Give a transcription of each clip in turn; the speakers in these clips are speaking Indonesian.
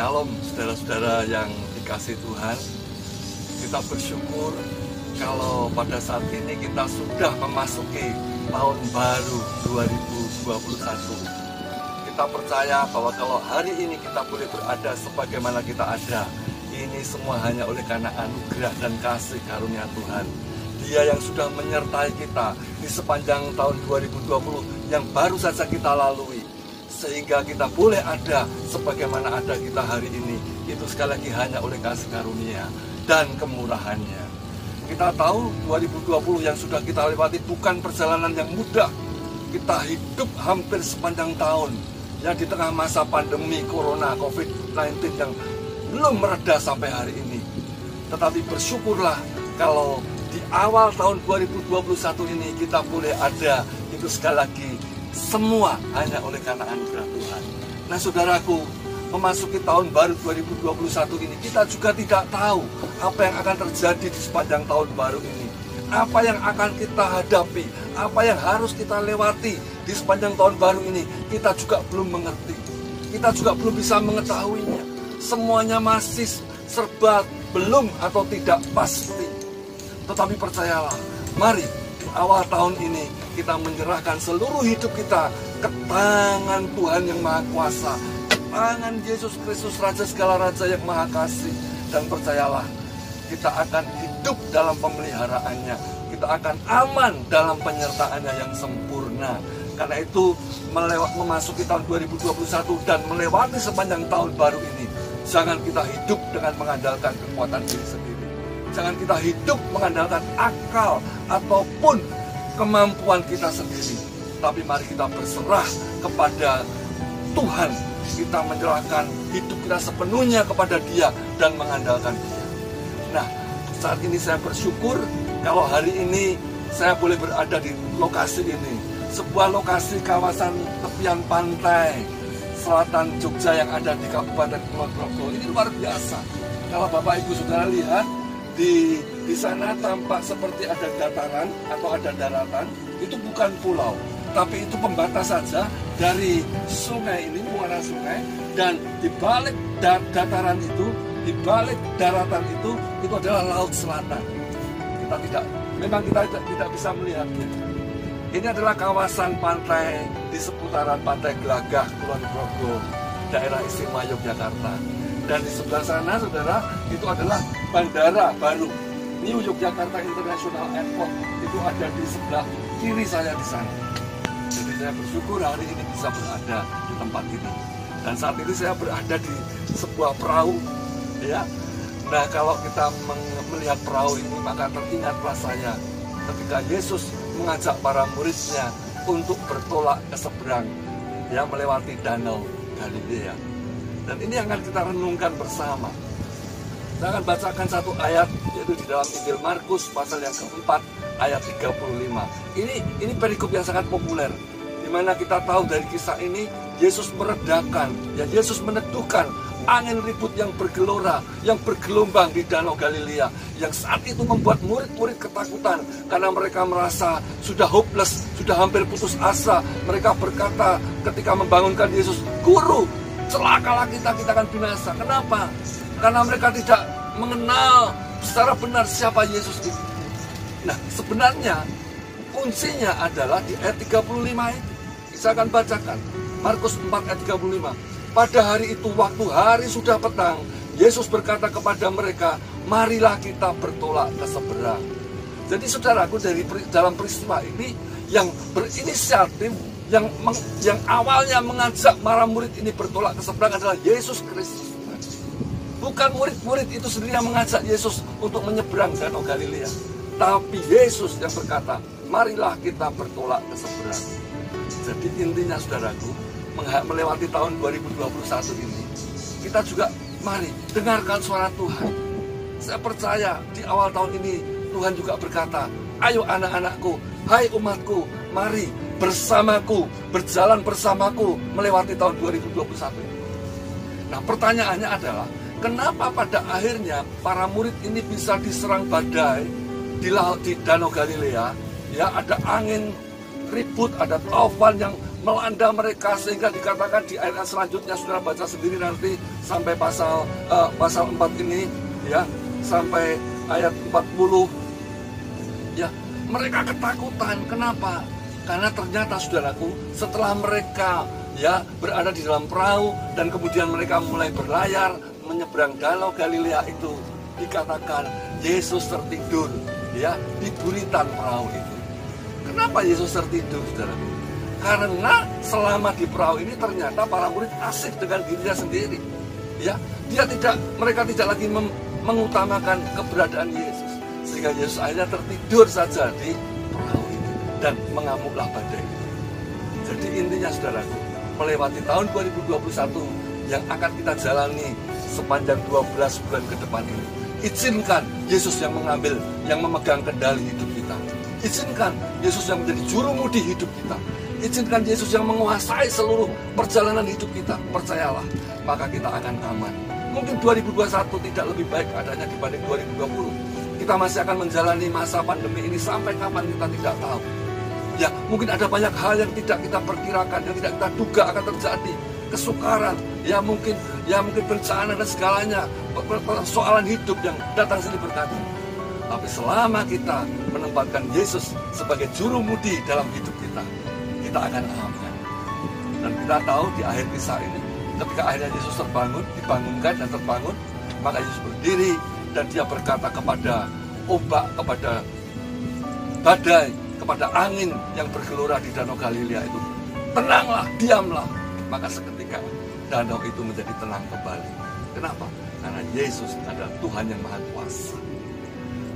Shalom saudara-saudara yang dikasih Tuhan. Kita bersyukur kalau pada saat ini kita sudah memasuki tahun baru 2021. Kita percaya bahwa kalau hari ini kita boleh berada sebagaimana kita ada, ini semua hanya oleh karena anugerah dan kasih karunia Tuhan. Dia yang sudah menyertai kita di sepanjang tahun 2020 yang baru saja kita lalui, sehingga kita boleh ada sebagaimana ada kita hari ini. Itu sekali lagi hanya oleh kasih karunia dan kemurahannya. Kita tahu 2020 yang sudah kita lewati bukan perjalanan yang mudah. Kita hidup hampir sepanjang tahun ya di tengah masa pandemi Corona COVID-19 yang belum mereda sampai hari ini. Tetapi bersyukurlah kalau di awal tahun 2021 ini kita boleh ada. Itu sekali lagi semua hanya oleh karena anugerah Tuhan. Nah saudaraku, memasuki tahun baru 2021 ini, kita juga tidak tahu apa yang akan terjadi di sepanjang tahun baru ini. Apa yang akan kita hadapi, apa yang harus kita lewati di sepanjang tahun baru ini, kita juga belum mengerti. Kita juga belum bisa mengetahuinya. Semuanya masih serba belum atau tidak pasti. Tetapi percayalah, mari di awal tahun ini kita menyerahkan seluruh hidup kita ke tangan Tuhan yang Maha Kuasa, ke tangan Yesus Kristus Raja segala Raja yang Maha Kasih. Dan percayalah, kita akan hidup dalam pemeliharaannya, kita akan aman dalam penyertaannya yang sempurna. Karena itu memasuki tahun 2021 dan melewati sepanjang tahun baru ini, jangan kita hidup dengan mengandalkan kekuatan diri sendiri. Jangan kita hidup mengandalkan akal ataupun kemampuan kita sendiri. Tapi mari kita berserah kepada Tuhan. Kita menyerahkan hidup kita sepenuhnya kepada Dia dan mengandalkan Dia. Nah, saat ini saya bersyukur kalau hari ini saya boleh berada di lokasi ini. Sebuah lokasi kawasan tepian pantai selatan Jogja yang ada di Kabupaten Kulon Progo. Ini luar biasa. Kalau Bapak Ibu Saudara lihat, di sana tampak seperti ada dataran atau ada daratan. Itu bukan pulau, tapi itu pembatas saja dari sungai ini, muara sungai. Dan di balik dataran itu, di balik daratan itu adalah Laut Selatan. Memang kita tidak bisa melihatnya. Ini adalah kawasan pantai di seputaran Pantai Glagah, Kulon Progo, daerah istimewa Yogyakarta. Dan di sebelah sana, saudara, itu adalah bandara baru, New Yogyakarta International Airport. Itu ada di sebelah kiri saya di sana. Jadi saya bersyukur hari ini bisa berada di tempat ini. Dan saat ini saya berada di sebuah perahu, ya. Nah, kalau kita melihat perahu ini, maka teringatlah saya ketika Yesus mengajak para muridnya untuk bertolak ke seberang, ya, melewati Danau Galilea. Dan ini yang akan kita renungkan bersama. Saya akan bacakan satu ayat, yaitu di dalam Injil Markus pasal yang keempat ayat 35. Ini perikop yang sangat populer, di mana kita tahu dari kisah ini Yesus meredakan, ya, Yesus meneduhkan angin ribut yang bergelora, yang bergelombang di Danau Galilea, yang saat itu membuat murid-murid ketakutan karena mereka merasa sudah hopeless, sudah hampir putus asa. Mereka berkata ketika membangunkan Yesus, "Guru, celakalah kita akan binasa." Kenapa? Karena mereka tidak mengenal secara benar siapa Yesus itu. Nah, sebenarnya kuncinya adalah di ayat 35 itu. Saya akan bacakan Markus 4 ayat 35. Pada hari itu, waktu hari sudah petang, Yesus berkata kepada mereka, "Marilah kita bertolak ke seberang." Jadi saudaraku, dalam peristiwa ini yang berinisiatif, yang awalnya mengajak para murid ini bertolak ke seberang adalah Yesus Kristus. Bukan murid-murid itu sendiri yang mengajak Yesus untuk menyeberang Danau Galilea, tapi Yesus yang berkata, "Marilah kita bertolak ke seberang." Jadi intinya saudaraku, melewati tahun 2021 ini, kita juga mari dengarkan suara Tuhan. Saya percaya di awal tahun ini Tuhan juga berkata, "Ayo anak-anakku, hai umatku, mari bersamaku, berjalan bersamaku melewati tahun 2021 ini." Nah, pertanyaannya adalah, kenapa pada akhirnya para murid ini bisa diserang badai di Danau Galilea? Ya, ada angin ribut, ada taufan yang melanda mereka, sehingga dikatakan di ayat selanjutnya, saudara baca sendiri nanti sampai pasal 4 ini ya, sampai ayat 40 ya, mereka ketakutan. Kenapa? Karena ternyata saudaraku, setelah mereka ya berada di dalam perahu dan kemudian mereka mulai berlayar menyeberang Danau Galilea itu, dikatakan Yesus tertidur ya di buritan perahu itu. Kenapa Yesus tertidur, saudaraku? Karena selama di perahu ini ternyata para murid asik dengan dirinya sendiri. Ya, mereka tidak lagi mengutamakan keberadaan Yesus, sehingga Yesus akhirnya tertidur saja di perahu ini dan mengamuklah badai. Jadi intinya, saudaraku, melewati tahun 2021 yang akan kita jalani sepanjang 12 bulan ke depan ini, izinkan Yesus yang memegang kendali hidup kita. Izinkan Yesus yang menjadi juru mudi hidup kita. Izinkan Yesus yang menguasai seluruh perjalanan hidup kita. Percayalah, maka kita akan aman. Mungkin 2021 tidak lebih baik adanya dibanding 2020. Kita masih akan menjalani masa pandemi ini sampai kapan kita tidak tahu. Ya, mungkin ada banyak hal yang tidak kita perkirakan, yang tidak kita duga akan terjadi. Kesukaran, ya mungkin bencana dan segalanya, persoalan hidup yang datang silih berganti. Tapi selama kita menempatkan Yesus sebagai juru mudi dalam hidup kita, kita akan aman. Dan kita tahu di akhir kisah ini, ketika akhirnya Yesus dibangunkan dan terbangun, maka Yesus berdiri dan dia berkata kepada ombak, kepada badai, kepada angin yang bergelora di Danau Galilea itu, tenanglah, diamlah. Maka seketika danau itu menjadi tenang kembali. Kenapa? Karena Yesus adalah Tuhan yang Maha Kuasa.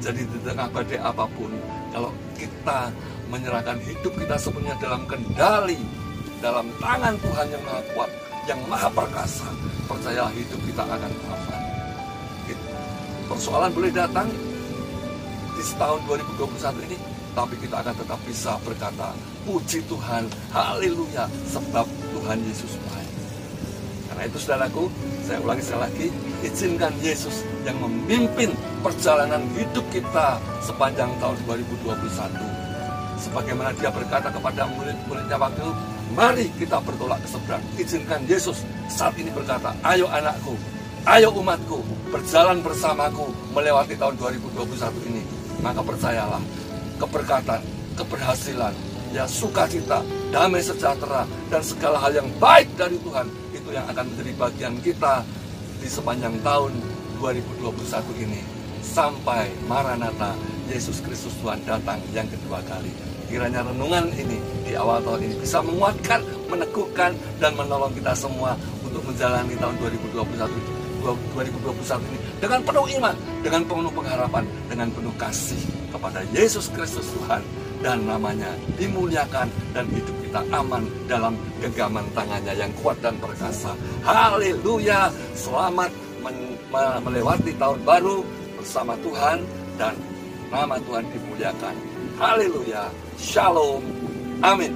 Jadi di tengah badai apapun, kalau kita menyerahkan hidup kita sepenuhnya dalam kendali, dalam tangan Tuhan yang Maha Kuat, yang Maha Perkasa, percaya hidup kita akan aman. Persoalan boleh datang di tahun 2021 ini, tapi kita akan tetap bisa berkata, puji Tuhan, haleluya, sebab Tuhan Yesus baik. Karena itu, saudaraku, saya ulangi sekali lagi, izinkan Yesus yang memimpin perjalanan hidup kita sepanjang tahun 2021. Sebagaimana dia berkata kepada murid-muridnya waktu itu, mari kita bertolak ke seberang. Izinkan Yesus saat ini berkata, ayo anakku, ayo umatku, berjalan bersamaku melewati tahun 2021 ini. Maka percayalah, keberkatan, keberhasilan, ya sukacita, damai sejahtera, dan segala hal yang baik dari Tuhan, itu yang akan menjadi bagian kita di sepanjang tahun 2021 ini. Sampai Maranatha, Yesus Kristus Tuhan datang yang kedua kali. Kiranya renungan ini di awal tahun ini bisa menguatkan, meneguhkan, dan menolong kita semua untuk menjalani tahun 2021 ini dengan penuh iman, dengan penuh pengharapan, dengan penuh kasih kepada Yesus Kristus Tuhan, dan namanya dimuliakan dan hidup kita aman dalam genggaman tangannya yang kuat dan perkasa. Haleluya, selamat melewati tahun baru bersama Tuhan dan nama Tuhan dimuliakan. Haleluya, shalom, amin.